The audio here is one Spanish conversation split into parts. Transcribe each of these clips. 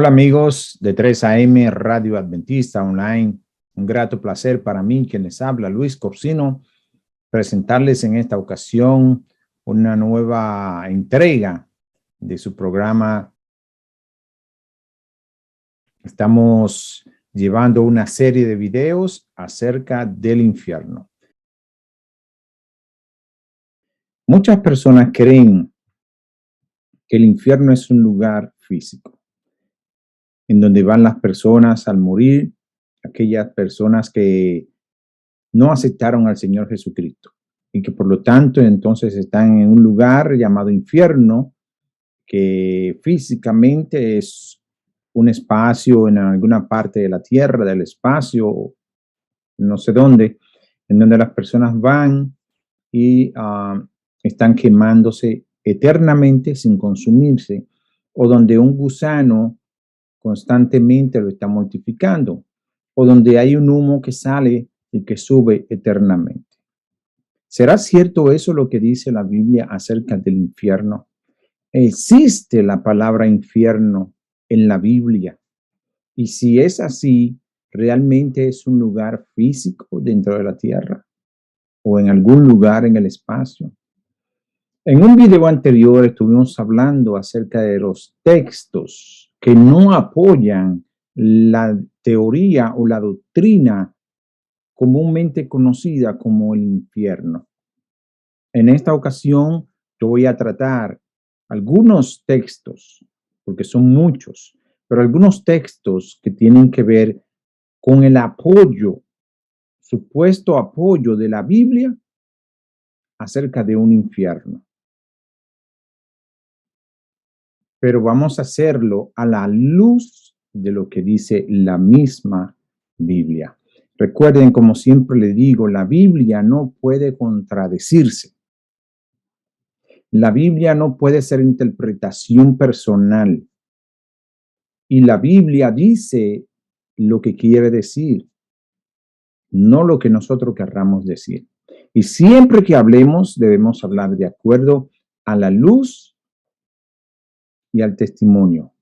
Hola amigos de 3AM Radio Adventista Online. Un grato placer para mí, quien les habla, Luis Corsino, presentarles en esta ocasión una nueva entrega de su programa. Estamos llevando una serie de videos acerca del infierno. Muchas personas creen que el infierno es un lugar físico, en donde van las personas al morir, aquellas personas que no aceptaron al Señor Jesucristo y que por lo tanto entonces están en un lugar llamado infierno, que físicamente es un espacio en alguna parte de la tierra, del espacio, no sé dónde, en donde las personas van y están quemándose eternamente sin consumirse, o donde un gusano constantemente lo está mortificando, o donde hay un humo que sale y que sube eternamente. ¿Será cierto eso lo que dice la Biblia acerca del infierno? ¿Existe la palabra infierno en la Biblia? Y si es así, ¿realmente es un lugar físico dentro de la tierra o en algún lugar en el espacio? En un video anterior estuvimos hablando acerca de los textos que no apoyan la teoría o la doctrina comúnmente conocida como el infierno. En esta ocasión yo voy a tratar algunos textos, porque son muchos, pero algunos textos que tienen que ver con el apoyo, supuesto apoyo de la Biblia acerca de un infierno. Pero vamos a hacerlo a la luz de lo que dice la misma Biblia. Recuerden, como siempre le digo, la Biblia no puede contradecirse. La Biblia no puede ser interpretación personal. Y la Biblia dice lo que quiere decir, no lo que nosotros querramos decir. Y siempre que hablemos, debemos hablar de acuerdo a la luz y al testimonio.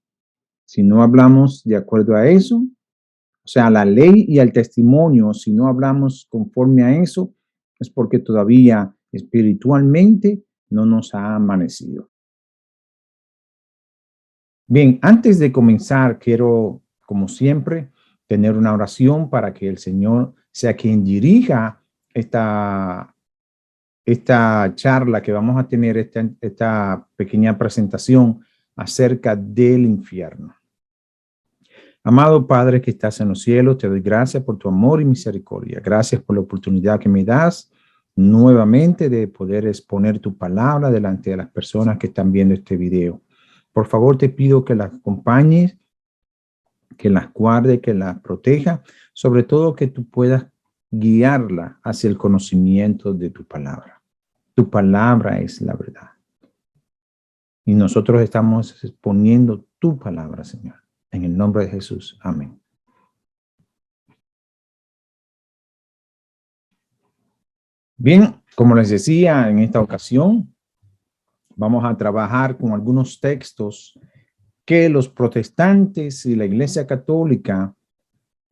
Si no hablamos de acuerdo a eso, o sea, a la ley y al testimonio, si no hablamos conforme a eso, es porque todavía espiritualmente no nos ha amanecido. Bien, antes de comenzar, quiero, como siempre, tener una oración para que el Señor sea quien dirija esta charla que vamos a tener, esta pequeña presentación acerca del infierno. Amado Padre que estás en los cielos, te doy gracias por tu amor y misericordia. Gracias por la oportunidad que me das nuevamente de poder exponer tu palabra delante de las personas que están viendo este video. Por favor, te pido que las acompañes, que las guarde, que las proteja, sobre todo que tú puedas guiarla hacia el conocimiento de tu palabra. Tu palabra es la verdad. Y nosotros estamos exponiendo tu palabra, Señor. En el nombre de Jesús. Amén. Bien, como les decía, en esta ocasión vamos a trabajar con algunos textos que los protestantes y la Iglesia Católica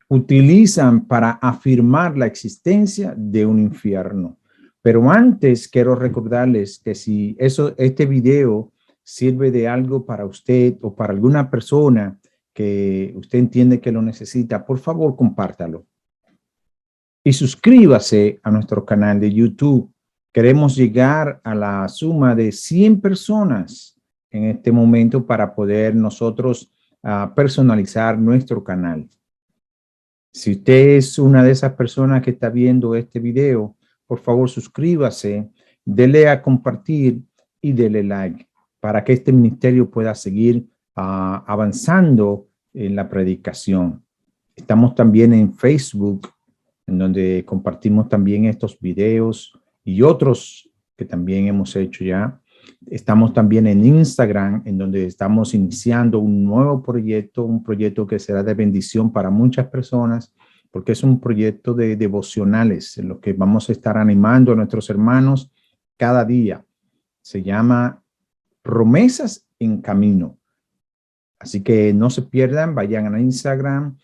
utilizan para afirmar la existencia de un infierno. Pero antes quiero recordarles que si este video sirve de algo para usted o para alguna persona que usted entiende que lo necesita, por favor, compártalo. Y suscríbase a nuestro canal de YouTube. Queremos llegar a la suma de 100 personas en este momento para poder nosotros personalizar nuestro canal. Si usted es una de esas personas que está viendo este video, por favor suscríbase, dele a compartir y dele like para que este ministerio pueda seguir avanzando en la predicación. Estamos también en Facebook, en donde compartimos también estos videos y otros que también hemos hecho ya. Estamos también en Instagram, en donde estamos iniciando un nuevo proyecto, un proyecto que será de bendición para muchas personas, porque es un proyecto de devocionales en lo que vamos a estar animando a nuestros hermanos cada día. Se llama Promesas en Camino. Así que no se pierdan, vayan a Instagram,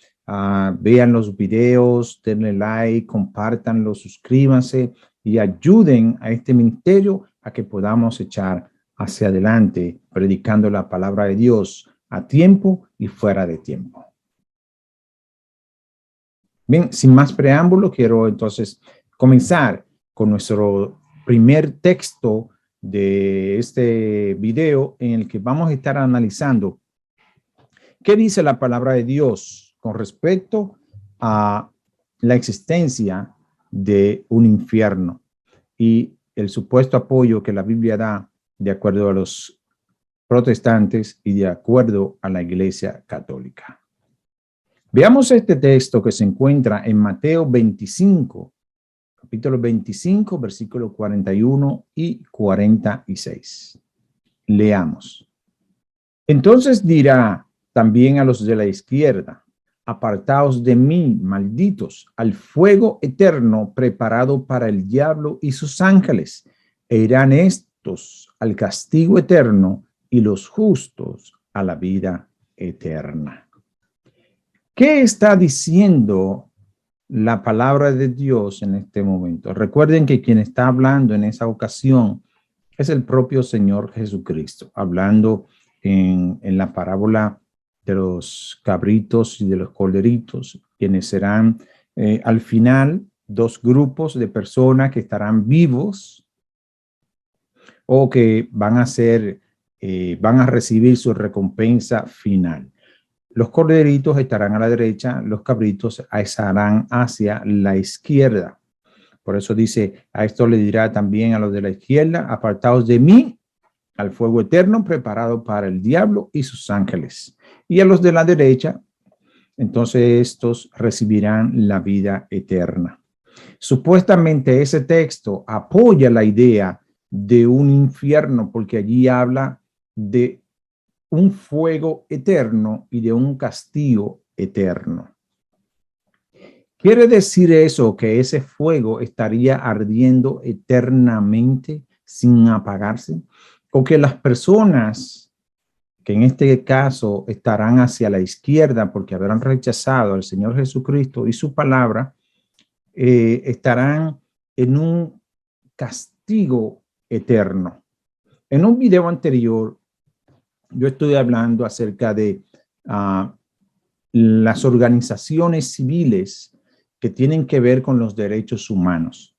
vean los videos, denle like, compártanlo, suscríbanse y ayuden a este ministerio a que podamos echar hacia adelante, predicando la palabra de Dios a tiempo y fuera de tiempo. Bien, sin más preámbulo, quiero entonces comenzar con nuestro primer texto de este video en el que vamos a estar analizando qué dice la palabra de Dios con respecto a la existencia de un infierno y el supuesto apoyo que la Biblia da de acuerdo a los protestantes y de acuerdo a la Iglesia Católica. Veamos este texto que se encuentra en Mateo 25, capítulo 25, versículos 41 y 46. Leamos. Entonces dirá también a los de la izquierda: apartaos de mí, malditos, al fuego eterno preparado para el diablo y sus ángeles, e irán estos al castigo eterno y los justos a la vida eterna. ¿Qué está diciendo la palabra de Dios en este momento? Recuerden que quien está hablando en esa ocasión es el propio Señor Jesucristo, hablando en la parábola de los cabritos y de los corderitos, quienes serán al final dos grupos de personas que estarán vivos o que van a recibir su recompensa final. Los corderitos estarán a la derecha, los cabritos estarán hacia la izquierda. Por eso dice, a esto le dirá también a los de la izquierda: apartaos de mí, al fuego eterno preparado para el diablo y sus ángeles. Y a los de la derecha, entonces estos recibirán la vida eterna. Supuestamente ese texto apoya la idea de un infierno porque allí habla de un fuego eterno y de un castigo eterno. ¿Quiere decir eso que ese fuego estaría ardiendo eternamente sin apagarse? O que las personas que en este caso estarán hacia la izquierda porque habrán rechazado al Señor Jesucristo y su palabra, estarán en un castigo eterno. En un video anterior, yo estoy hablando acerca de las organizaciones civiles que tienen que ver con los derechos humanos.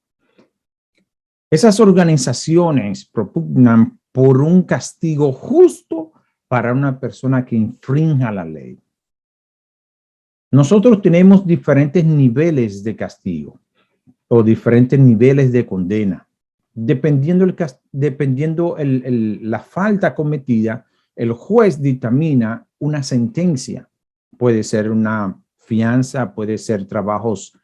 Esas organizaciones propugnan por un castigo justo para una persona que infrinja la ley. Nosotros tenemos diferentes niveles de castigo o diferentes niveles de condena. Dependiendo la falta cometida, el juez dictamina una sentencia. Puede ser una fianza, puede ser trabajos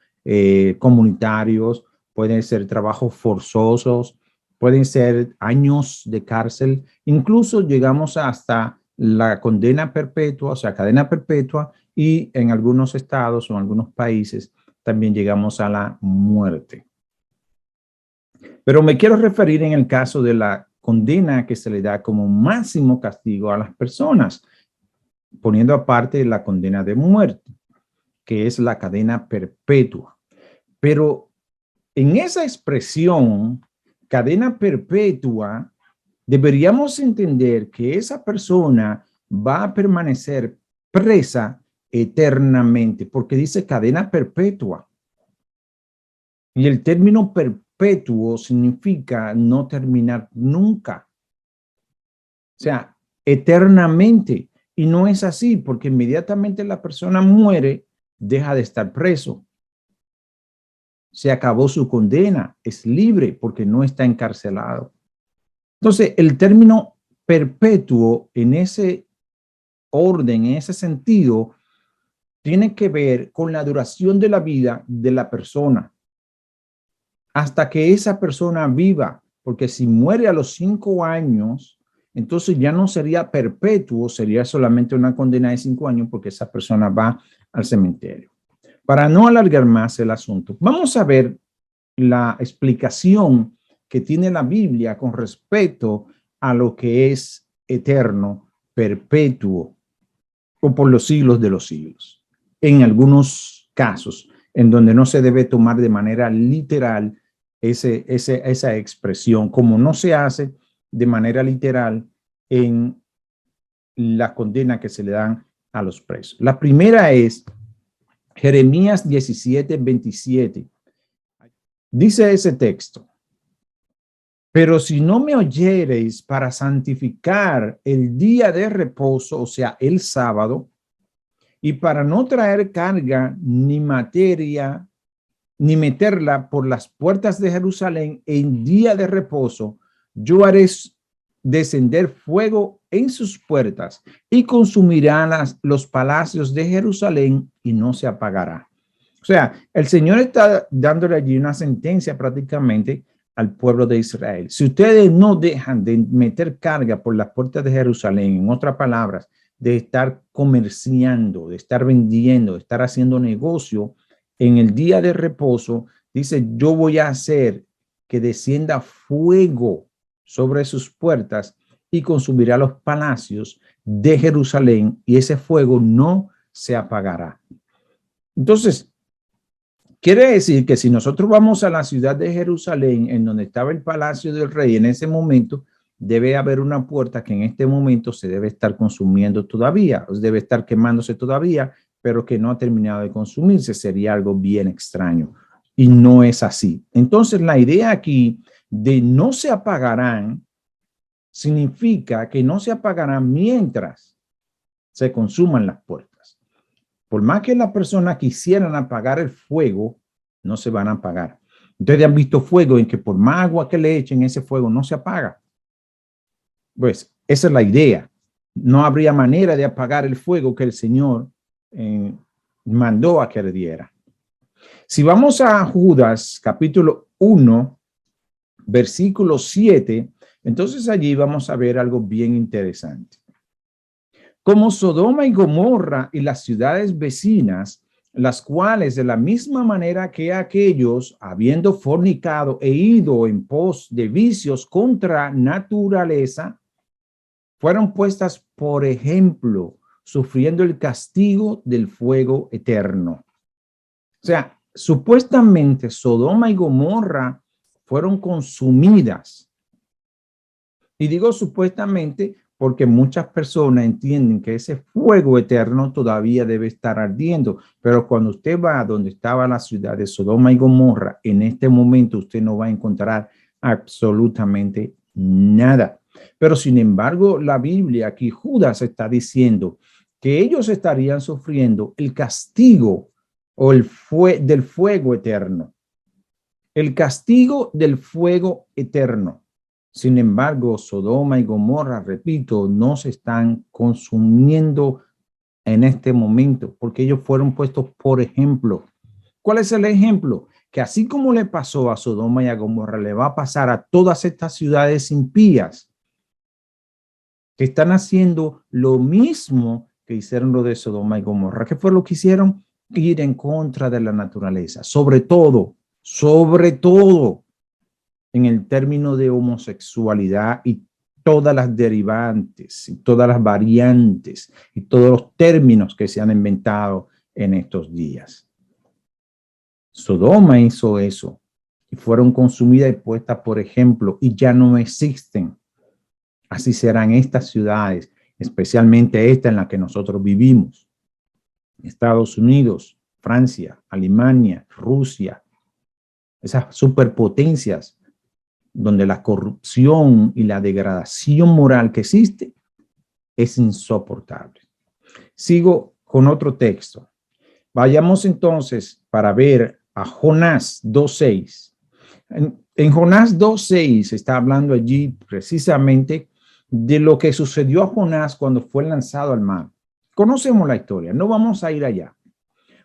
comunitarios, pueden ser trabajos forzosos, pueden ser años de cárcel, incluso llegamos hasta la condena perpetua, o sea, cadena perpetua, y en algunos estados o en algunos países también llegamos a la muerte. Pero me quiero referir en el caso de la condena que se le da como máximo castigo a las personas, poniendo aparte la condena de muerte, que es la cadena perpetua. Pero en esa expresión, cadena perpetua, deberíamos entender que esa persona va a permanecer presa eternamente, porque dice cadena perpetua. Y el término perpetuo significa no terminar nunca. O sea, eternamente. Y no es así, porque inmediatamente la persona muere, deja de estar preso. Se acabó su condena, es libre porque no está encarcelado. Entonces, el término perpetuo en ese orden, en ese sentido, tiene que ver con la duración de la vida de la persona hasta que esa persona viva, porque si muere a los 5 años, entonces ya no sería perpetuo, sería solamente una condena de 5 años porque esa persona va al cementerio. Para no alargar más el asunto, vamos a ver la explicación que tiene la Biblia con respecto a lo que es eterno, perpetuo. o por los siglos de los siglos. En algunos casos, en donde no se debe tomar de manera literal esa expresión, como no se hace de manera literal en la condena que se le dan a los presos. La primera es Jeremías 17:27. Dice ese texto: pero si no me oyereis para santificar el día de reposo, o sea, el sábado, y para no traer carga ni materia, ni meterla por las puertas de Jerusalén en día de reposo, yo haré descender fuego en sus puertas y consumirán los palacios de Jerusalén y no se apagará. O sea, el Señor está dándole allí una sentencia prácticamente al pueblo de Israel. Si ustedes no dejan de meter carga por las puertas de Jerusalén, en otras palabras, de estar comerciando, de estar vendiendo, de estar haciendo negocio en el día de reposo, dice, yo voy a hacer que descienda fuego sobre sus puertas y consumirá los palacios de Jerusalén y ese fuego no se apagará. Entonces, quiere decir que si nosotros vamos a la ciudad de Jerusalén, en donde estaba el palacio del rey en ese momento, debe haber una puerta que en este momento se debe estar consumiendo todavía, debe estar quemándose todavía, pero que no ha terminado de consumirse. Sería algo bien extraño y no es así. Entonces, la idea aquí de no se apagarán significa que no se apagarán mientras se consuman las puertas. Por más que las personas quisieran apagar el fuego, no se van a apagar. Ustedes han visto fuego en que por más agua que le echen, ese fuego no se apaga. Pues esa es la idea. No habría manera de apagar el fuego que el Señor mandó a que ardiera. Si vamos a Judas capítulo 1, versículo 7, entonces allí vamos a ver algo bien interesante. Como Sodoma y Gomorra y las ciudades vecinas, las cuales de la misma manera que aquellos, habiendo fornicado e ido en pos de vicios contra naturaleza, fueron puestas por ejemplo, sufriendo el castigo del fuego eterno. O sea, supuestamente Sodoma y Gomorra fueron consumidas. Y digo supuestamente porque muchas personas entienden que ese fuego eterno todavía debe estar ardiendo. Pero cuando usted va a donde estaba la ciudad de Sodoma y Gomorra, en este momento usted no va a encontrar absolutamente nada. Pero sin embargo, la Biblia aquí, Judas está diciendo que ellos estarían sufriendo el castigo o del fuego eterno. El castigo del fuego eterno. Sin embargo, Sodoma y Gomorra, repito, no se están consumiendo en este momento porque ellos fueron puestos por ejemplo. ¿Cuál es el ejemplo? Que así como le pasó a Sodoma y a Gomorra, le va a pasar a todas estas ciudades impías que están haciendo lo mismo que hicieron lo de Sodoma y Gomorra. ¿Qué fue lo que hicieron? Ir en contra de la naturaleza, sobre todo en el término de homosexualidad y todas las derivantes, y todas las variantes y todos los términos que se han inventado en estos días. Sodoma hizo eso y fueron consumidas y puestas por ejemplo y ya no existen. Así serán estas ciudades, especialmente esta en la que nosotros vivimos. Estados Unidos, Francia, Alemania, Rusia, esas superpotencias donde la corrupción y la degradación moral que existe es insoportable. Sigo con otro texto. Vayamos entonces para ver a Jonás 2:6. En Jonás 2:6 está hablando allí precisamente de lo que sucedió a Jonás cuando fue lanzado al mar. Conocemos la historia, no vamos a ir allá.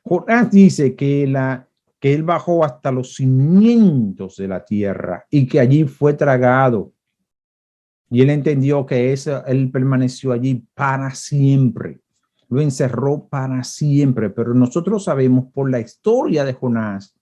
Jonás dice que él bajó hasta los cimientos de la tierra y que allí fue tragado. Y él entendió que él permaneció allí para siempre. Lo encerró para siempre. Pero nosotros sabemos por la historia de Jonás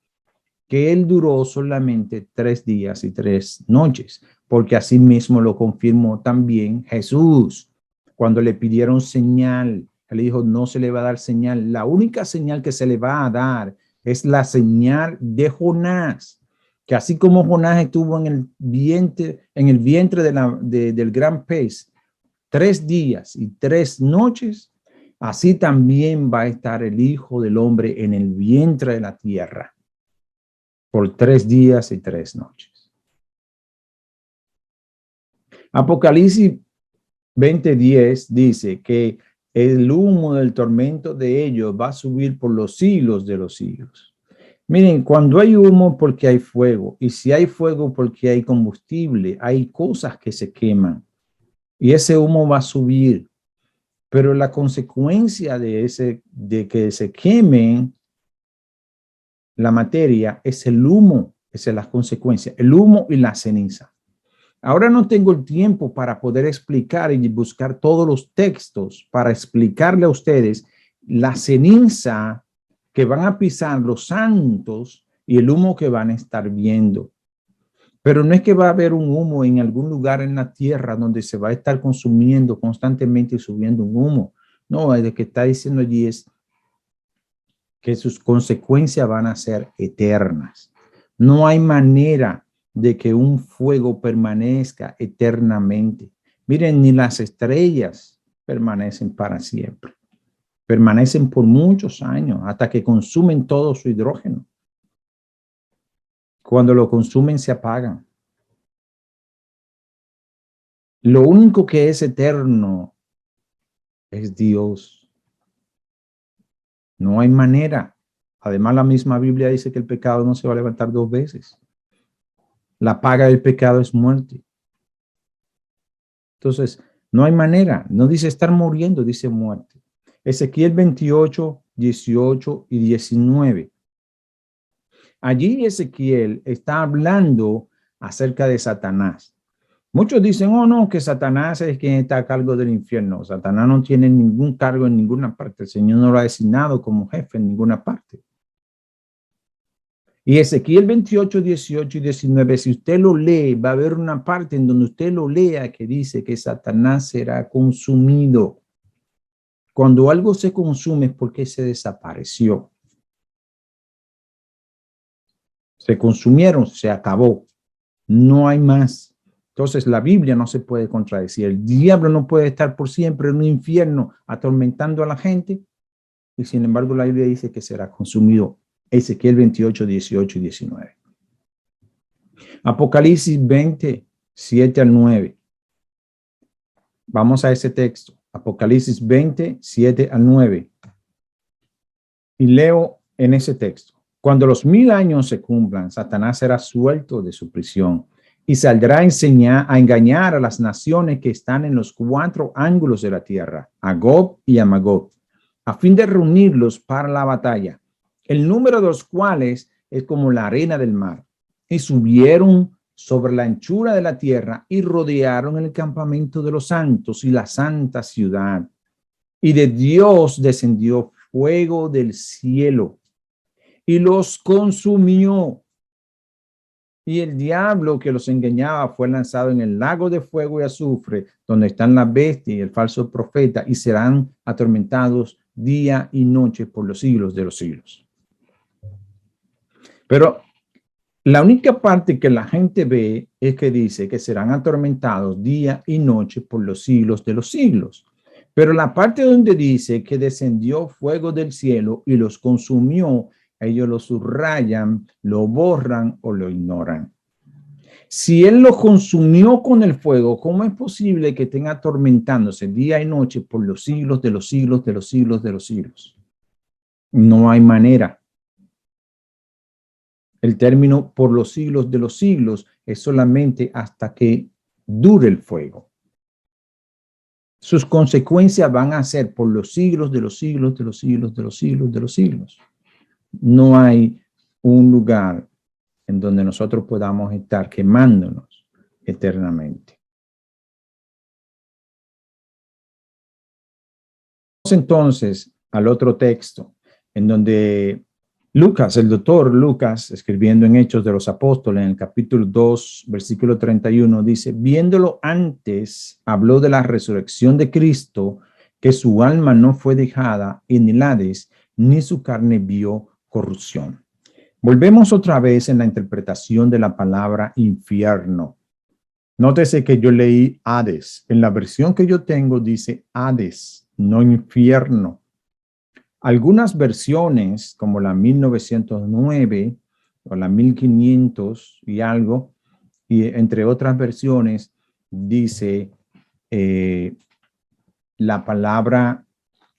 que él duró solamente 3 días y 3 noches, porque así mismo lo confirmó también Jesús cuando le pidieron señal Él dijo, no se le va a dar señal. La única señal que se le va a dar es la señal de Jonás, que así como Jonás estuvo en el vientre del gran pez 3 días y 3 noches, así también va a estar el Hijo del Hombre en el vientre de la tierra por 3 días y 3 noches. Apocalipsis 20:10 dice que el humo del tormento de ellos va a subir por los siglos de los siglos. Miren, cuando hay humo, porque hay fuego, y si hay fuego, porque hay combustible, hay cosas que se queman, y ese humo va a subir. Pero la consecuencia de que se quemen la materia es el humo, esa es la consecuencia, el humo y la ceniza. Ahora no tengo el tiempo para poder explicar y buscar todos los textos para explicarle a ustedes la ceniza que van a pisar los santos y el humo que van a estar viendo. Pero no es que va a haber un humo en algún lugar en la tierra donde se va a estar consumiendo constantemente y subiendo un humo. No, lo que está diciendo allí es que sus consecuencias van a ser eternas. No hay manera de que un fuego permanezca eternamente. Miren, ni las estrellas permanecen para siempre. Permanecen por muchos años hasta que consumen todo su hidrógeno. Cuando lo consumen se apagan. Lo único que es eterno es Dios. No hay manera. Además, la misma Biblia dice que el pecado no se va a levantar 2 veces. La paga del pecado es muerte. Entonces, no hay manera. No dice estar muriendo, dice muerte. Ezequiel 28, 18 y 19. Allí Ezequiel está hablando acerca de Satanás. Muchos dicen, oh no, que Satanás es quien está a cargo del infierno. Satanás no tiene ningún cargo en ninguna parte. El Señor no lo ha designado como jefe en ninguna parte. Y Ezequiel 28, 18 y 19, si usted lo lee, va a haber una parte en donde usted lo lea que dice que Satanás será consumido. Cuando algo se consume es porque se desapareció. Se consumieron, se acabó. No hay más. Entonces la Biblia no se puede contradecir. El diablo no puede estar por siempre en un infierno atormentando a la gente. Y sin embargo la Biblia dice que será consumido. Ezequiel 28, 18 y 19. Apocalipsis 20, 7 al 9. Vamos a ese texto. Apocalipsis 20, 7 al 9. Y leo en ese texto. Cuando los 1000 años se cumplan, Satanás será suelto de su prisión y saldrá a engañar a las naciones que están en los 4 ángulos de la tierra, a Gog y a Magog, a fin de reunirlos para la batalla, el número de los cuales es como la arena del mar. Y subieron sobre la anchura de la tierra y rodearon el campamento de los santos y la santa ciudad. Y de Dios descendió fuego del cielo y los consumió. Y el diablo que los engañaba fue lanzado en el lago de fuego y azufre, donde están la bestia y el falso profeta, y serán atormentados día y noche por los siglos de los siglos. Pero la única parte que la gente ve es que dice que serán atormentados día y noche por los siglos de los siglos. Pero la parte donde dice que descendió fuego del cielo y los consumió, ellos lo subrayan, lo borran o lo ignoran. Si él lo consumió con el fuego, ¿cómo es posible que estén atormentándose día y noche por los siglos de los siglos de los siglos de los siglos? No hay manera. El término por los siglos de los siglos es solamente hasta que dure el fuego. Sus consecuencias van a ser por los siglos de los siglos de los siglos de los siglos de los siglos. No hay un lugar en donde nosotros podamos estar quemándonos eternamente. Vamos entonces al otro texto, en donde Lucas, el doctor Lucas, escribiendo en Hechos de los Apóstoles, en el capítulo 2, versículo 31, dice, viéndolo antes, habló de la resurrección de Cristo, que su alma no fue dejada en el Hades, ni su carne vio corrupción. Volvemos otra vez en la interpretación de la palabra infierno. Nótese que yo leí Hades. En la versión que yo tengo dice Hades, no infierno. Algunas versiones, como la 1909 o la 1500 y algo, y entre otras versiones, dice la palabra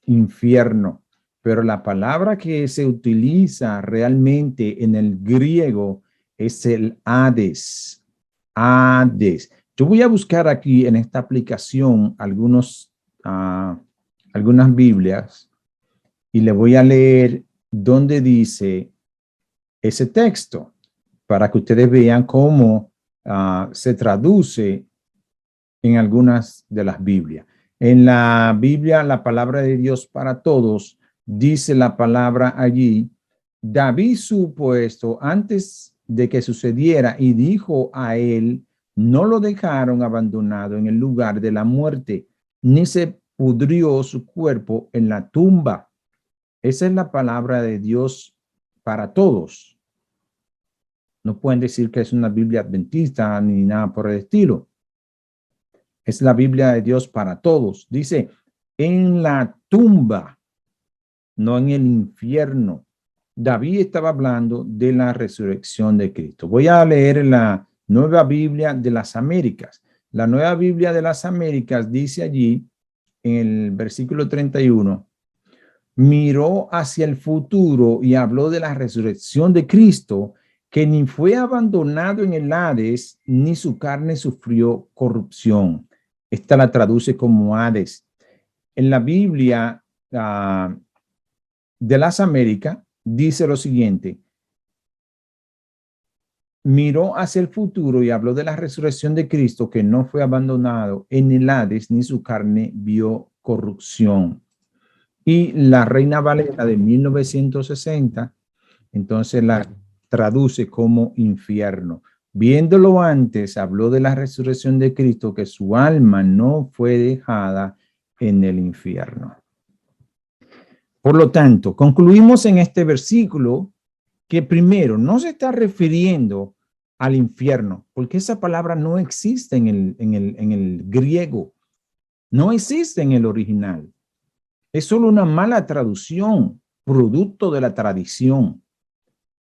infierno, pero la palabra que se utiliza realmente en el griego es el Hades. Hades. Yo voy a buscar aquí en esta aplicación algunas Biblias y le voy a leer donde dice ese texto para que ustedes vean cómo se traduce en algunas de las Biblias. En la Biblia, la palabra de Dios para todos, dice la palabra allí, David supo esto antes de que sucediera y dijo a él, no lo dejaron abandonado en el lugar de la muerte, ni se pudrió su cuerpo en la tumba. Esa es la palabra de Dios para todos. No pueden decir que es una Biblia adventista ni nada por el estilo. Es la Biblia de Dios para todos. Dice, en la tumba, no en el infierno. David estaba hablando de la resurrección de Cristo. Voy a leer la Nueva Biblia de las Américas. La Nueva Biblia de las Américas dice allí, en el versículo 31, miró hacia el futuro y habló de la resurrección de Cristo, que ni fue abandonado en el Hades, ni su carne sufrió corrupción. Esta la traduce como Hades. En la Biblia de las Américas dice lo siguiente, miró hacia el futuro y habló de la resurrección de Cristo, que no fue abandonado en el Hades, ni su carne vio corrupción. Y la Reina Valera de 1960, entonces la traduce como infierno. Viéndolo antes, habló de la resurrección de Cristo, que su alma no fue dejada en el infierno. Por lo tanto, concluimos en este versículo que primero no se está refiriendo al infierno, porque esa palabra no existe en el griego, no existe en el original. Es solo una mala traducción, producto de la tradición.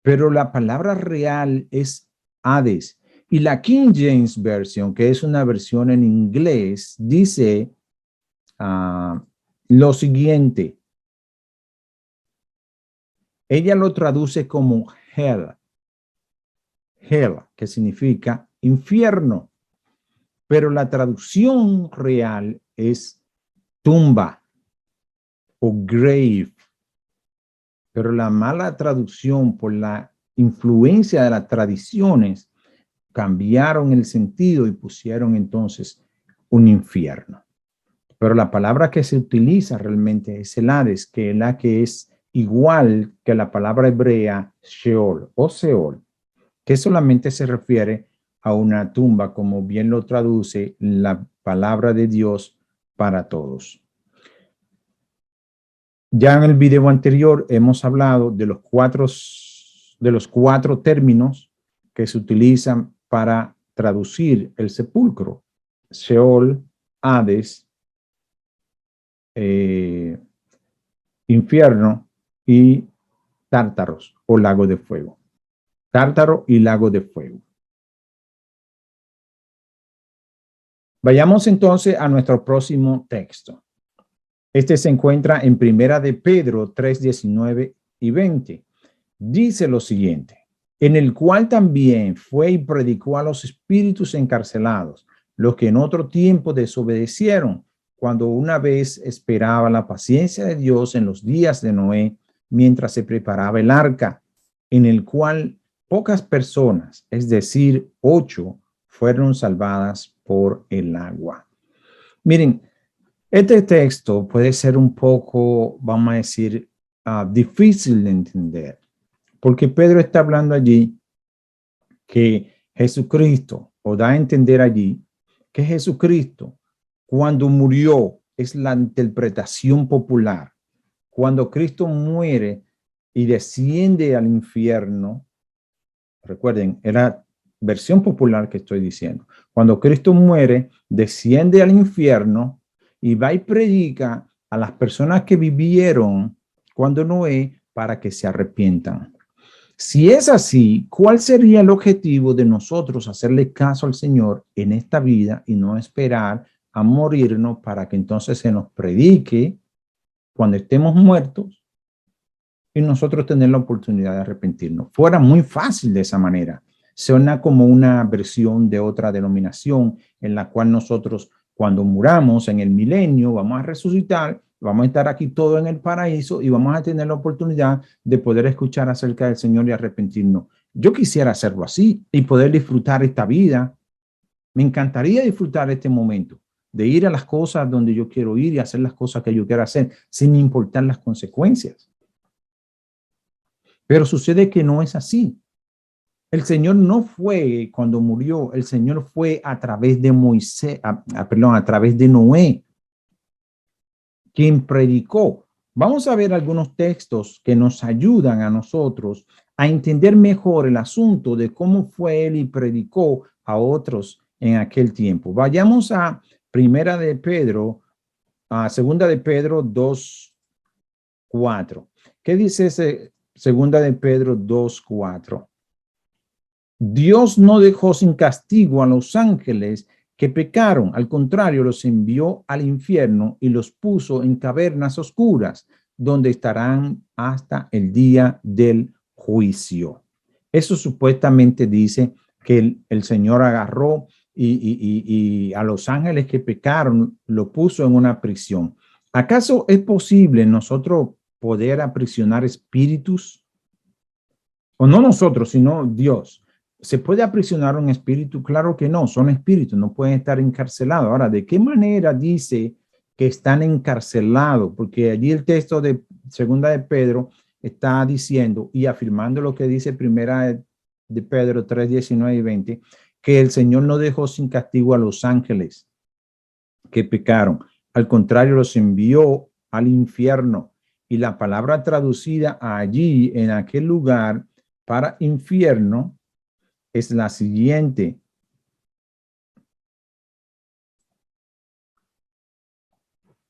Pero la palabra real es Hades. Y la King James Version, que es una versión en inglés, dice lo siguiente. Ella lo traduce como hell. Hell, que significa infierno. Pero la traducción real es tumba o grave. Pero la mala traducción por la influencia de las tradiciones cambiaron el sentido y pusieron entonces un infierno. Pero la palabra que se utiliza realmente es el Hades, que es la que es igual que la palabra hebrea Sheol o Seol, que solamente se refiere a una tumba, como bien lo traduce la palabra de Dios para todos. Ya en el video anterior hemos hablado de los cuatro términos que se utilizan para traducir el sepulcro: Sheol, Hades, infierno y Tártaros o lago de fuego. Tártaro y lago de fuego. Vayamos entonces a nuestro próximo texto. Este se encuentra en Primera de Pedro 3, 19 y 20. Dice lo siguiente, en el cual también fue y predicó a los espíritus encarcelados, los que en otro tiempo desobedecieron, cuando una vez esperaba la paciencia de Dios en los días de Noé, mientras se preparaba el arca, en el cual pocas personas, es decir, 8, fueron salvadas por el agua. Miren, este texto puede ser un poco, vamos a decir, difícil de entender, porque Pedro está hablando allí que Jesucristo, o da a entender allí, que Jesucristo, cuando murió es la interpretación popular. Cuando Cristo muere y desciende al infierno, recuerden, era versión popular que estoy diciendo. Cuando Cristo muere, desciende al infierno y va y predica a las personas que vivieron cuando Noé para que se arrepientan. Si es así, ¿cuál sería el objetivo de nosotros hacerle caso al Señor en esta vida y no esperar a morirnos para que entonces se nos predique cuando estemos muertos y nosotros tener la oportunidad de arrepentirnos? Fuera muy fácil de esa manera. Suena como una versión de otra denominación en la cual nosotros, cuando muramos en el milenio, vamos a resucitar, vamos a estar aquí todo en el paraíso y vamos a tener la oportunidad de poder escuchar acerca del Señor y arrepentirnos. Yo quisiera hacerlo así y poder disfrutar esta vida. Me encantaría disfrutar este momento de ir a las cosas donde yo quiero ir y hacer las cosas que yo quiero hacer sin importar las consecuencias. Pero sucede que no es así. El Señor no fue cuando murió, el Señor fue a través de Moisés, a través de Noé, quien predicó. Vamos a ver algunos textos que nos ayudan a nosotros a entender mejor el asunto de cómo fue él y predicó a otros en aquel tiempo. Vayamos a Primera de Pedro, a Segunda de Pedro 2:4. ¿Qué dice ese Segunda de Pedro 2:4? Dios no dejó sin castigo a los ángeles que pecaron, al contrario, los envió al infierno y los puso en cavernas oscuras, donde estarán hasta el día del juicio. Eso supuestamente dice que el Señor agarró y a los ángeles que pecaron lo puso en una prisión. ¿Acaso es posible nosotros poder aprisionar espíritus? O no nosotros, sino Dios. ¿Se puede aprisionar un espíritu? Claro que no, son espíritus, no pueden estar encarcelados. Ahora, ¿de qué manera dice que están encarcelados? Porque allí el texto de Segunda de Pedro está diciendo y afirmando lo que dice Primera de Pedro 3:19 y 20, que el Señor no dejó sin castigo a los ángeles que pecaron. Al contrario, los envió al infierno. Y la palabra traducida allí, en aquel lugar, para infierno, es la siguiente.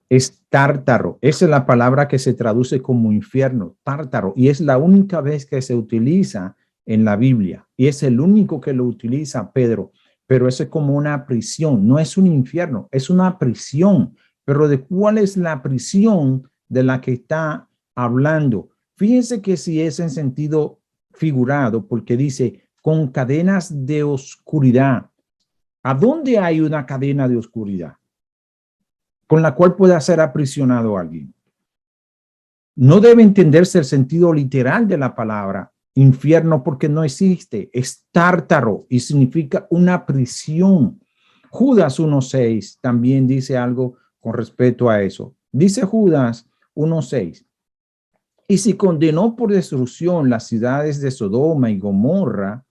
Es tártaro. Esa es la palabra que se traduce como infierno, tártaro. Y es la única vez que se utiliza en la Biblia. Y es el único que lo utiliza Pedro. Pero eso es como una prisión. No es un infierno, es una prisión. Pero ¿de cuál es la prisión de la que está hablando? Fíjense que si es en sentido figurado, porque dice con cadenas de oscuridad. ¿A dónde hay una cadena de oscuridad con la cual pueda ser aprisionado alguien? No debe entenderse el sentido literal de la palabra infierno porque no existe. Es tártaro y significa una prisión. Judas 1:6 también dice algo con respecto a eso. Dice Judas 1:6. Y si condenó por destrucción las ciudades de Sodoma y Gomorra,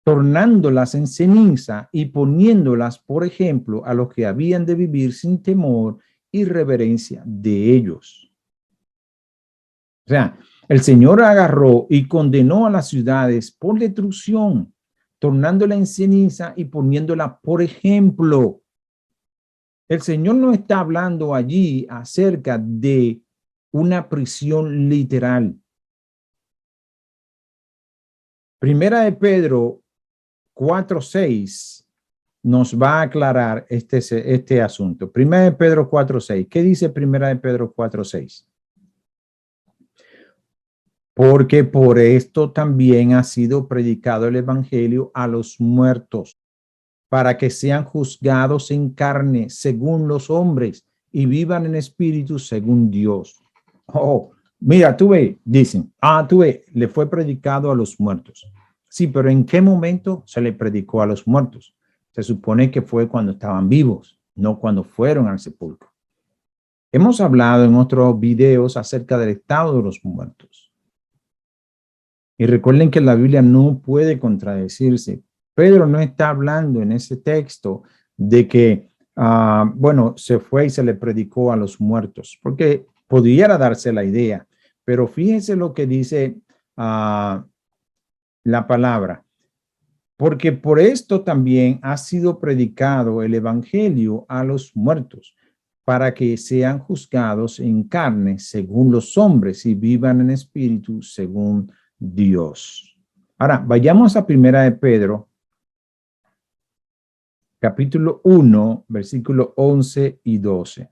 tornándolas en ceniza y poniéndolas, por ejemplo, a los que habían de vivir sin temor y reverencia de ellos. O sea, el Señor agarró y condenó a las ciudades por destrucción, tornándola en ceniza y poniéndola, por ejemplo. El Señor no está hablando allí acerca de una prisión literal. Primera de Pedro 4:6 nos va a aclarar este asunto. Primera de Pedro 4:6. ¿Qué dice Primera de Pedro 4:6? Porque por esto también ha sido predicado el evangelio a los muertos, para que sean juzgados en carne según los hombres y vivan en espíritu según Dios. Oh, mira, tú ves, dicen, tú ves, le fue predicado a los muertos. Sí, pero ¿en qué momento se le predicó a los muertos? Se supone que fue cuando estaban vivos, no cuando fueron al sepulcro. Hemos hablado en otros videos acerca del estado de los muertos. Y recuerden que la Biblia no puede contradecirse. Pedro no está hablando en ese texto de que bueno, se fue y se le predicó a los muertos, porque pudiera darse la idea, pero fíjense lo que dice la palabra. Porque por esto también ha sido predicado el evangelio a los muertos, para que sean juzgados en carne según los hombres y vivan en espíritu según Dios. Ahora, vayamos a Primera de Pedro, capítulo 1, versículo 11 y 12.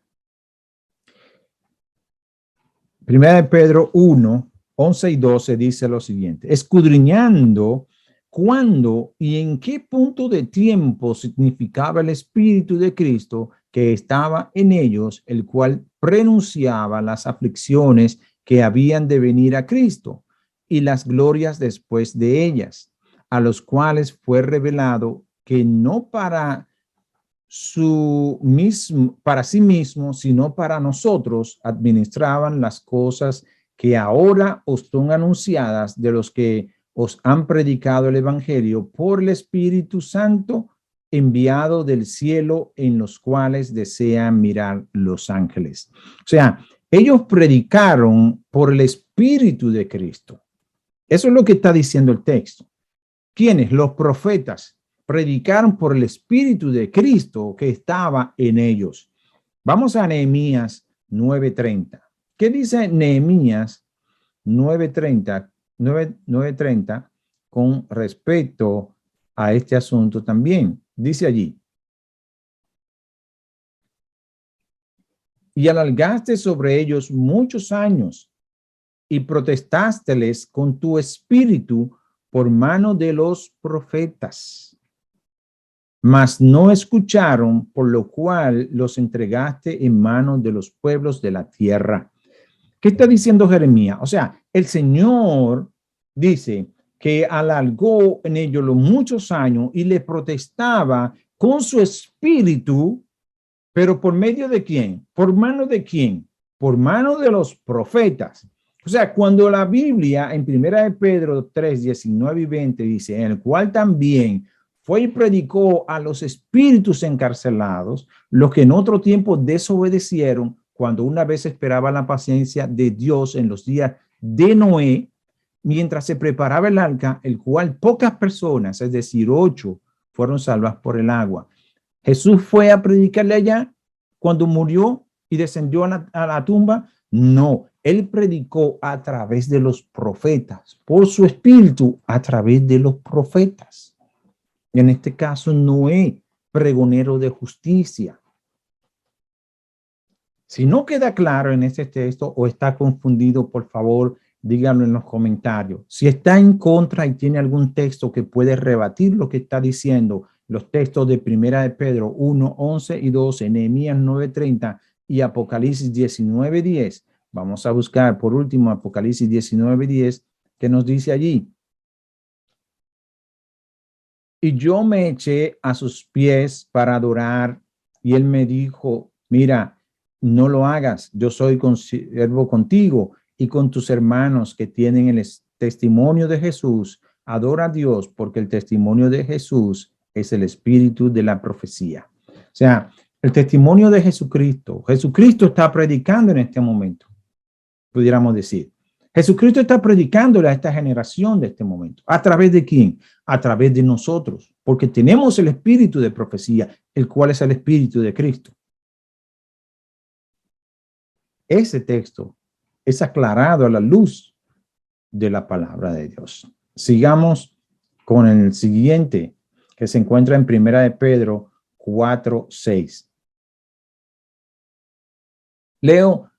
Primera de Pedro 1, 11 y 12 dice lo siguiente: escudriñando cuándo y en qué punto de tiempo significaba el Espíritu de Cristo que estaba en ellos, el cual prenunciaba las aflicciones que habían de venir a Cristo y las glorias después de ellas, a los cuales fue revelado que no para para sí mismo, sino para nosotros, administraban las cosas que ahora os son anunciadas de los que os han predicado el evangelio por el Espíritu Santo enviado del cielo, en los cuales desean mirar los ángeles. O sea, ellos predicaron por el Espíritu de Cristo. Eso es lo que está diciendo el texto. ¿Quiénes? Los profetas predicaron por el Espíritu de Cristo que estaba en ellos. Vamos a Nehemías 9:30. ¿Qué dice Nehemías 9:30 con respecto a este asunto también? Dice allí: y alargaste sobre ellos muchos años y protestásteles con tu espíritu por mano de los profetas, mas no escucharon, por lo cual los entregaste en manos de los pueblos de la tierra. ¿Qué está diciendo Jeremías? O sea, el Señor dice que alargó en ellos los muchos años y le protestaba con su espíritu, pero ¿por medio de quién? ¿Por mano de quién? Por mano de los profetas. O sea, cuando la Biblia en 1 de Pedro 3, 19 y 20 dice, en el cual también fue y predicó a los espíritus encarcelados, los que en otro tiempo desobedecieron, cuando una vez esperaba la paciencia de Dios en los días de Noé, mientras se preparaba el arca, el cual pocas personas, es decir, 8, fueron salvas por el agua. Jesús fue a predicarle allá cuando murió y descendió a la tumba. No, él predicó a través de los profetas, por su espíritu, a través de los profetas. En este caso, Noé, pregonero de justicia. Si no queda claro en este texto o está confundido, por favor, díganlo en los comentarios. Si está en contra y tiene algún texto que puede rebatir lo que está diciendo, los textos de Primera de Pedro 1, 11 y 12, Nehemías 9:30 y Apocalipsis 19:10. Vamos a buscar por último Apocalipsis 19:10, que nos dice allí: y yo me eché a sus pies para adorar, y él me dijo, mira, no lo hagas, yo soy consiervo contigo y con tus hermanos que tienen el testimonio de Jesús. Adora a Dios, porque el testimonio de Jesús es el espíritu de la profecía. O sea, el testimonio de Jesucristo. Jesucristo está predicando en este momento, pudiéramos decir. Jesucristo está predicándole a esta generación de este momento. ¿A través de quién? A través de nosotros, porque tenemos el espíritu de profecía, el cual es el espíritu de Cristo. Ese texto es aclarado a la luz de la palabra de Dios. Sigamos con el siguiente, que se encuentra en Primera de Pedro 4:6. Leo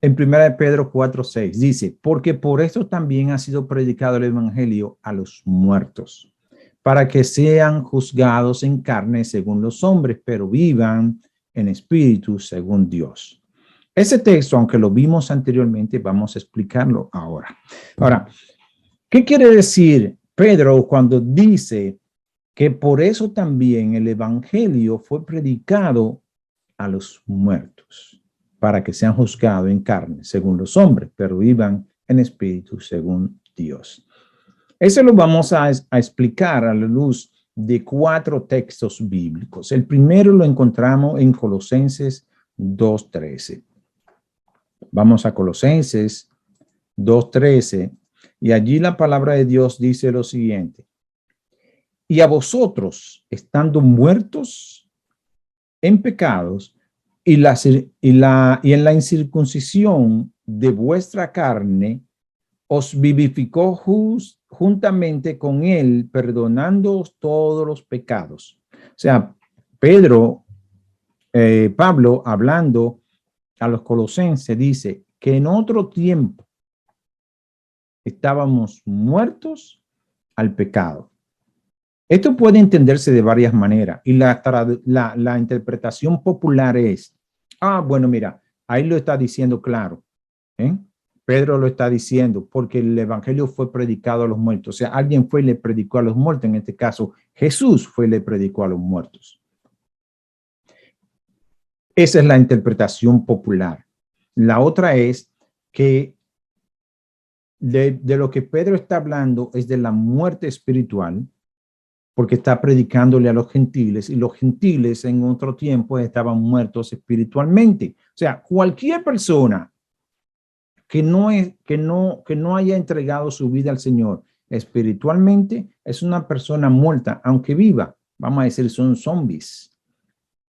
en 1 de Pedro 4:6, dice, porque por esto también ha sido predicado el evangelio a los muertos, para que sean juzgados en carne según los hombres, pero vivan en espíritu según Dios. Ese texto, aunque lo vimos anteriormente, vamos a explicarlo ahora. Ahora, ¿qué quiere decir Pedro cuando dice que por eso también el evangelio fue predicado a los muertos, para que sean juzgados en carne según los hombres, pero vivan en espíritu según Dios? Eso lo vamos a explicar a la luz de 4 textos bíblicos. El primero lo encontramos en Colosenses 2:13. Vamos a Colosenses 2:13 y allí la palabra de Dios dice lo siguiente: y a vosotros, estando muertos en pecados y en la incircuncisión de vuestra carne, os vivificó juntamente con él, perdonándoos todos los pecados. O sea, Pablo, hablando a los colosenses, dice que en otro tiempo estábamos muertos al pecado. Esto puede entenderse de varias maneras y la interpretación popular es, bueno, mira, ahí lo está diciendo claro, ¿eh? Pedro lo está diciendo porque el evangelio fue predicado a los muertos. O sea, alguien fue y le predicó a los muertos. En este caso, Jesús fue y le predicó a los muertos. Esa es la interpretación popular. La otra es que de lo que Pedro está hablando es de la muerte espiritual, porque está predicándole a los gentiles y los gentiles en otro tiempo estaban muertos espiritualmente. O sea, cualquier persona que no haya entregado su vida al Señor espiritualmente es una persona muerta, aunque viva. Vamos a decir, son zombies,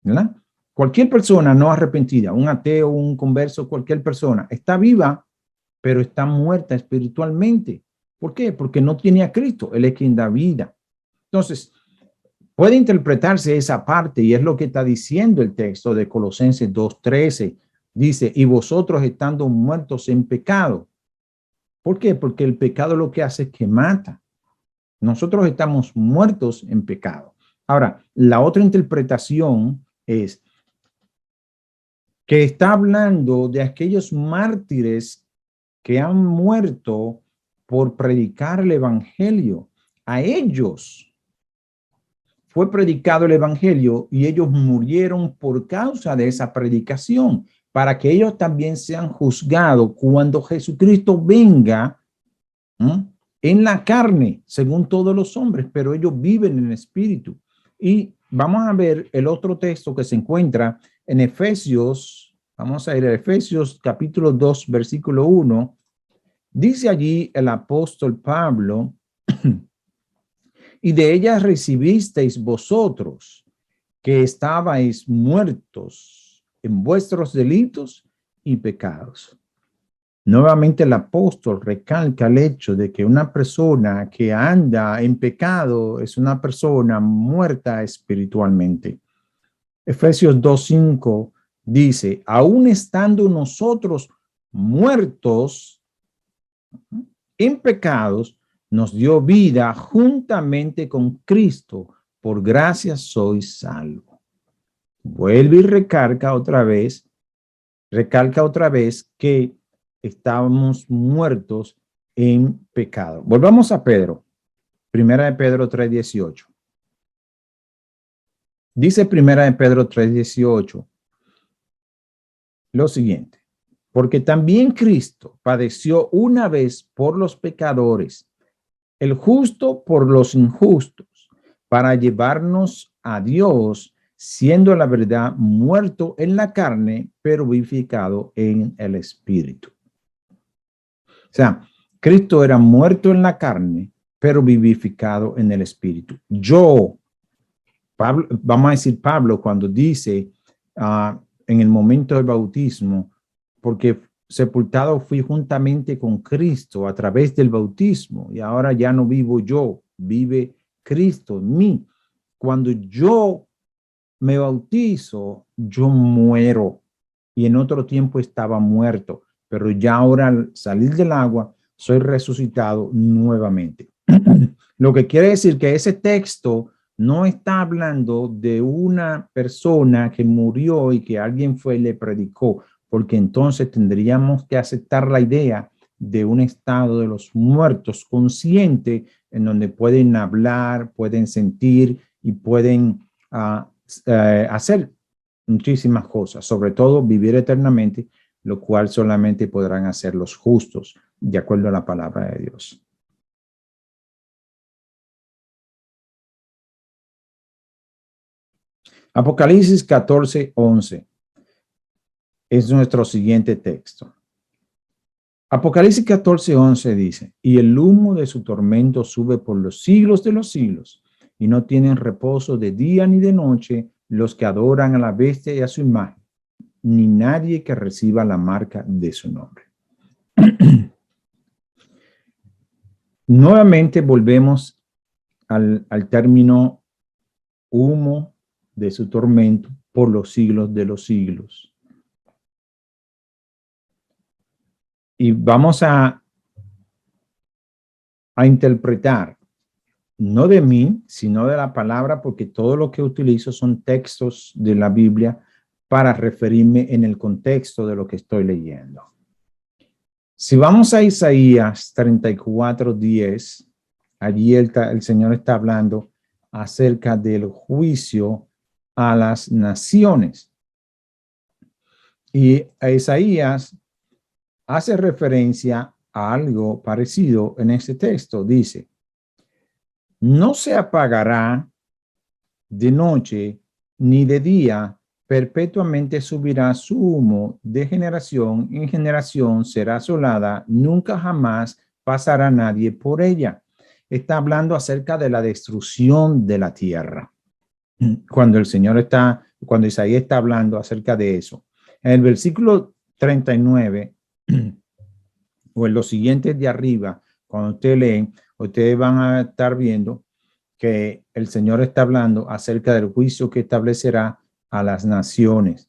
¿verdad? Cualquier persona no arrepentida, un ateo, un converso, cualquier persona está viva, pero está muerta espiritualmente. ¿Por qué? Porque no tiene a Cristo. Él es quien da vida. Entonces, puede interpretarse esa parte y es lo que está diciendo el texto de Colosenses 2:13. Dice, y vosotros estando muertos en pecado. ¿Por qué? Porque el pecado lo que hace es que mata. Nosotros estamos muertos en pecado. Ahora, la otra interpretación es que está hablando de aquellos mártires que han muerto por predicar el evangelio. A ellos fue predicado el evangelio y ellos murieron por causa de esa predicación, para que ellos también sean juzgados cuando Jesucristo venga, ¿no?, en la carne, según todos los hombres, pero ellos viven en espíritu. Y vamos a ver el otro texto que se encuentra en Efesios. Vamos a ir a Efesios capítulo 2, versículo 1. Dice allí el apóstol Pablo, y de ellas recibisteis vosotros, que estabais muertos en vuestros delitos y pecados. Nuevamente el apóstol recalca el hecho de que una persona que anda en pecado es una persona muerta espiritualmente. Efesios 2:5 dice, aún estando nosotros muertos en pecados, nos dio vida juntamente con Cristo. Por gracia sois salvos. Vuelve y recalca otra vez que estábamos muertos en pecado. Volvamos a Pedro. Primera de Pedro 3:18. Dice Primera de Pedro 3:18 lo siguiente: porque también Cristo padeció una vez por los pecadores, el justo por los injustos, para llevarnos a Dios, siendo la verdad muerto en la carne, pero vivificado en el espíritu. O sea, Cristo era muerto en la carne, pero vivificado en el espíritu. Pablo, vamos a decir Pablo cuando dice en el momento del bautismo, porque sepultado fui juntamente con Cristo a través del bautismo y ahora ya no vivo yo, vive Cristo en mí. Cuando yo me bautizo, yo muero y en otro tiempo estaba muerto, pero ya ahora al salir del agua soy resucitado nuevamente. Lo que quiere decir que ese texto no está hablando de una persona que murió y que alguien fue y le predicó, porque entonces tendríamos que aceptar la idea de un estado de los muertos consciente en donde pueden hablar, pueden sentir y pueden hacer muchísimas cosas, sobre todo vivir eternamente, lo cual solamente podrán hacer los justos, de acuerdo a la palabra de Dios. Apocalipsis 14:11 es nuestro siguiente texto. Apocalipsis 14:11 dice, y el humo de su tormento sube por los siglos de los siglos, y no tienen reposo de día ni de noche los que adoran a la bestia y a su imagen, ni nadie que reciba la marca de su nombre. Nuevamente volvemos al término humo de su tormento por los siglos de los siglos. Y vamos a interpretar, no de mí, sino de la palabra, porque todo lo que utilizo son textos de la Biblia para referirme en el contexto de lo que estoy leyendo. Si vamos a Isaías 34:10, allí el Señor está hablando acerca del juicio a las naciones. Y a Isaías hace referencia a algo parecido en este texto. Dice, no se apagará de noche ni de día, perpetuamente subirá su humo, de generación en generación será asolada, nunca jamás pasará nadie por ella. Está hablando acerca de la destrucción de la tierra. Cuando Isaías está hablando acerca de eso. En el versículo 39, o en los siguientes de arriba, cuando ustedes leen, ustedes van a estar viendo que el Señor está hablando acerca del juicio que establecerá a las naciones.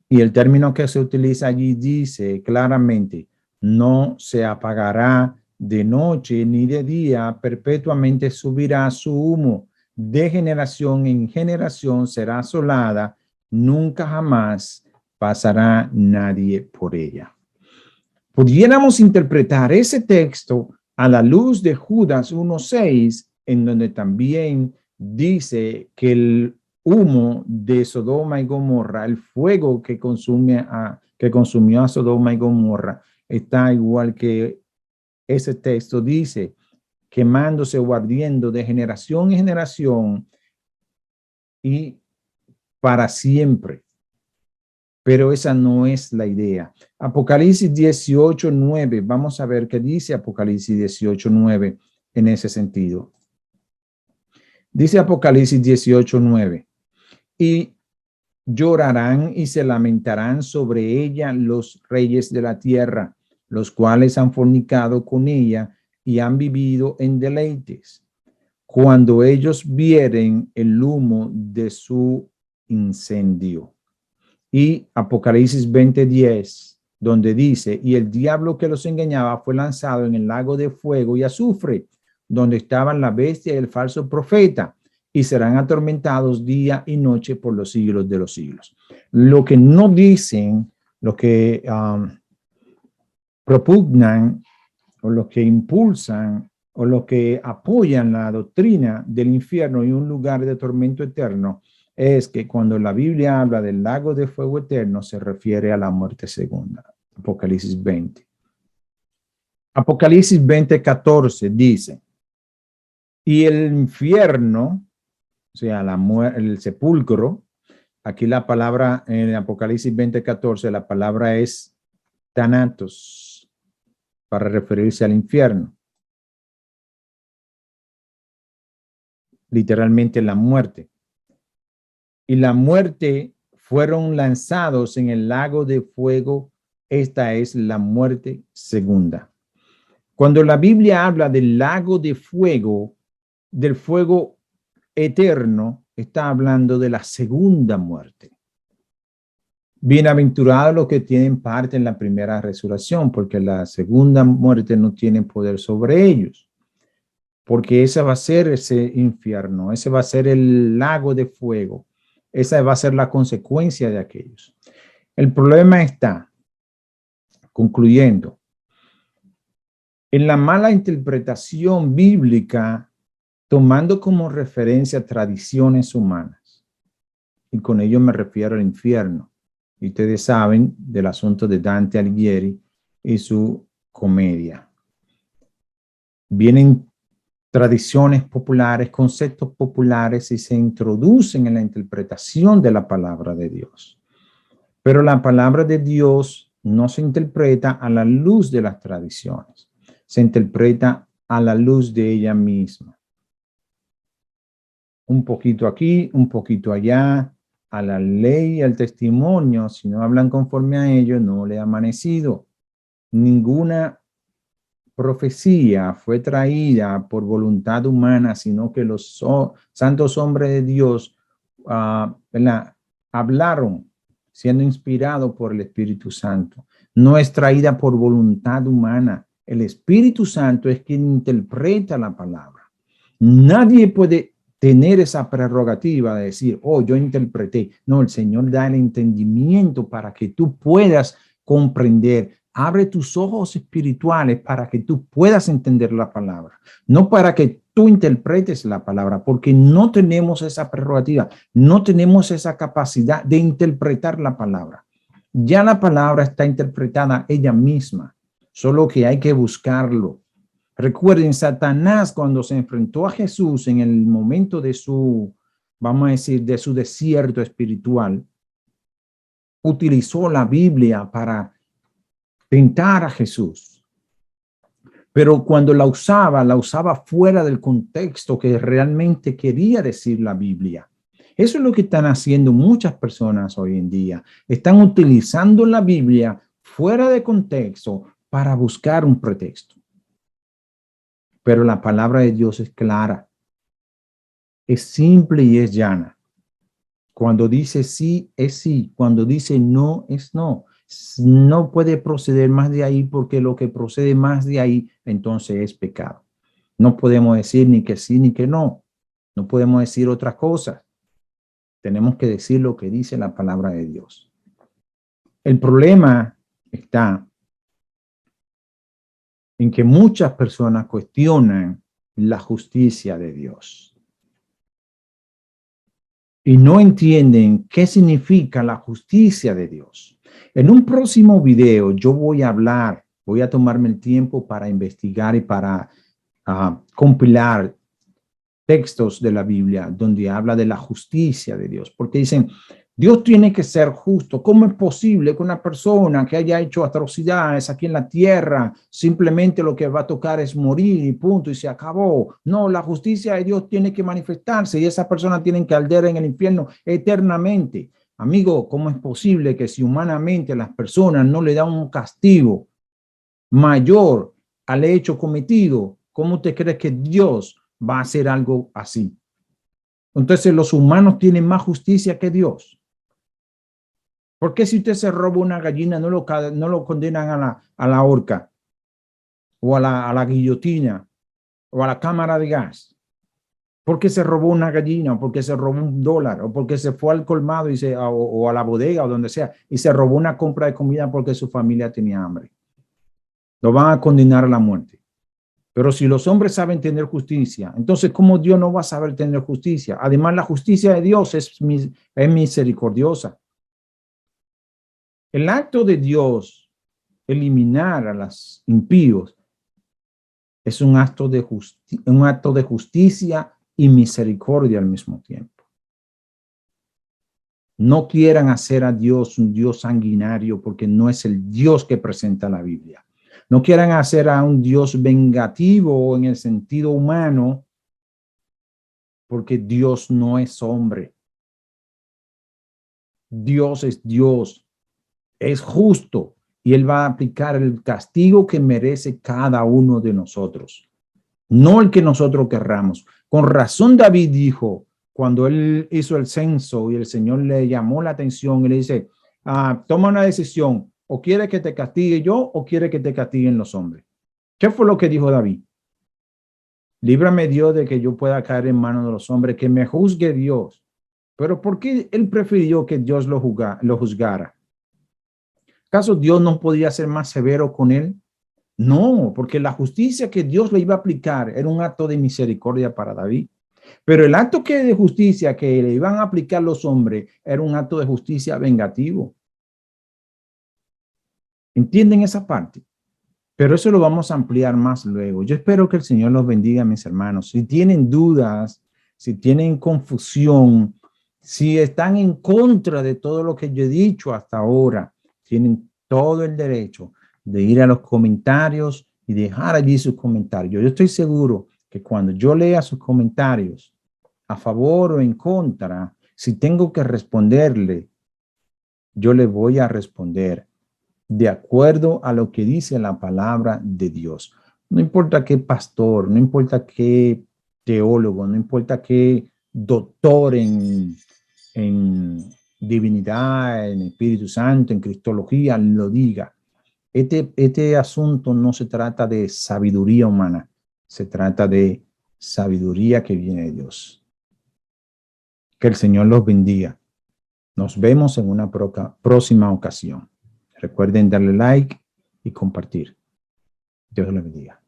Y el término que se utiliza allí dice claramente, no se apagará de noche ni de día, perpetuamente subirá su humo, de generación en generación será asolada, nunca jamás pasará nadie por ella. Pudiéramos interpretar ese texto a la luz de Judas 1:6, en donde también dice que el humo de Sodoma y Gomorra, el fuego que consumió a Sodoma y Gomorra, está igual que ese texto dice, quemándose o ardiendo de generación en generación y para siempre. Pero esa no es la idea. Apocalipsis 18:9, vamos a ver qué dice Apocalipsis 18:9 en ese sentido. Dice Apocalipsis 18:9, y llorarán y se lamentarán sobre ella los reyes de la tierra, los cuales han fornicado con ella y han vivido en deleites, cuando ellos vieren el humo de su incendio. Y Apocalipsis 20:10, donde dice, y el diablo que los engañaba fue lanzado en el lago de fuego y azufre, donde estaban la bestia y el falso profeta, y serán atormentados día y noche por los siglos de los siglos. Lo que no dicen, lo que propugnan, o lo que impulsan, o lo que apoyan la doctrina del infierno y un lugar de tormento eterno, es que cuando la Biblia habla del lago de fuego eterno, se refiere a la muerte segunda. Apocalipsis 20. Apocalipsis 20:14 dice, y el infierno, o sea, el sepulcro, aquí la palabra en Apocalipsis 20:14, la palabra es Thanatos, para referirse al infierno. Literalmente la muerte. Y la muerte fueron lanzados en el lago de fuego. Esta es la muerte segunda. Cuando la Biblia habla del lago de fuego, del fuego eterno, está hablando de la segunda muerte. Bienaventurados los que tienen parte en la primera resurrección, porque la segunda muerte no tiene poder sobre ellos. Porque ese va a ser ese infierno, ese va a ser el lago de fuego. Esa va a ser la consecuencia de aquellos. El problema está, concluyendo, en la mala interpretación bíblica, tomando como referencia tradiciones humanas. Y con ello me refiero al infierno. Y ustedes saben del asunto de Dante Alighieri y su comedia. Vienen tradiciones populares, conceptos populares y se introducen en la interpretación de la palabra de Dios. Pero la palabra de Dios no se interpreta a la luz de las tradiciones, se interpreta a la luz de ella misma. Un poquito aquí, un poquito allá, a la ley y al testimonio, si no hablan conforme a ello, no le ha amanecido. Ninguna profecía fue traída por voluntad humana, sino que los santos hombres de Dios hablaron siendo inspirados por el Espíritu Santo. No es traída por voluntad humana. El Espíritu Santo es quien interpreta la palabra. Nadie puede tener esa prerrogativa de decir, oh, yo interpreté. No, el Señor da el entendimiento para que tú puedas comprender. Abre tus ojos espirituales para que tú puedas entender la palabra, no para que tú interpretes la palabra, porque no tenemos esa prerrogativa, no tenemos esa capacidad de interpretar la palabra. Ya la palabra está interpretada ella misma, solo que hay que buscarlo. Recuerden, Satanás cuando se enfrentó a Jesús en el momento de su, vamos a decir, de su desierto espiritual, utilizó la Biblia para tentar a Jesús. Pero cuando la usaba fuera del contexto que realmente quería decir la Biblia. Eso es lo que están haciendo muchas personas hoy en día. Están utilizando la Biblia fuera de contexto para buscar un pretexto. Pero la palabra de Dios es clara, es simple y es llana. Cuando dice sí, es sí. Cuando dice no, es no. No puede proceder más de ahí porque lo que procede más de ahí, entonces es pecado. No podemos decir ni que sí ni que no. No podemos decir otras cosas. Tenemos que decir lo que dice la palabra de Dios. El problema está en que muchas personas cuestionan la justicia de Dios y no entienden qué significa la justicia de Dios. En un próximo video yo voy a tomarme el tiempo para investigar y para compilar textos de la Biblia donde habla de la justicia de Dios, porque dicen, Dios tiene que ser justo. ¿Cómo es posible que una persona que haya hecho atrocidades aquí en la tierra, simplemente lo que va a tocar es morir y punto, y se acabó? No, la justicia de Dios tiene que manifestarse y esa persona tiene que arder en el infierno eternamente. Amigo, ¿cómo es posible que si humanamente a las personas no le dan un castigo mayor al hecho cometido, cómo usted cree que Dios va a hacer algo así? Entonces los humanos tienen más justicia que Dios. ¿Por qué si usted se roba una gallina no lo condenan a la horca o a la guillotina o a la cámara de gas? ¿Porque se robó una gallina o porque se robó $1 o porque se fue al colmado o a la bodega o donde sea y se robó una compra de comida porque su familia tenía hambre? Lo van a condenar a la muerte. Pero si los hombres saben tener justicia, entonces ¿cómo Dios no va a saber tener justicia? Además, la justicia de Dios es misericordiosa. El acto de Dios eliminar a los impíos es un acto de justicia y misericordia al mismo tiempo. No quieran hacer a Dios un Dios sanguinario porque no es el Dios que presenta la Biblia. No quieran hacer a un Dios vengativo en el sentido humano porque Dios no es hombre. Dios es Dios, es justo y Él va a aplicar el castigo que merece cada uno de nosotros, no el que nosotros querramos. Con razón David dijo, cuando él hizo el censo y el Señor le llamó la atención y le dice, toma una decisión, o quiere que te castigue yo o quiere que te castiguen los hombres. ¿Qué fue lo que dijo David? Líbrame Dios de que yo pueda caer en manos de los hombres, que me juzgue Dios. Pero ¿por qué él prefirió que Dios lo juzgara? ¿Acaso Dios no podía ser más severo con él? No, porque la justicia que Dios le iba a aplicar era un acto de misericordia para David. Pero el acto de justicia que le iban a aplicar los hombres era un acto de justicia vengativo. ¿Entienden esa parte? Pero eso lo vamos a ampliar más luego. Yo espero que el Señor los bendiga, mis hermanos. Si tienen dudas, si tienen confusión, si están en contra de todo lo que yo he dicho hasta ahora, tienen todo el derecho de ir a los comentarios y dejar allí sus comentarios. Yo estoy seguro que cuando yo lea sus comentarios a favor o en contra, si tengo que responderle, yo le voy a responder de acuerdo a lo que dice la palabra de Dios. No importa qué pastor, no importa qué teólogo, no importa qué doctor en divinidad, en Espíritu Santo, en Cristología, lo diga. Este asunto no se trata de sabiduría humana, se trata de sabiduría que viene de Dios. Que el Señor los bendiga. Nos vemos en una próxima ocasión. Recuerden darle like y compartir. Dios les bendiga.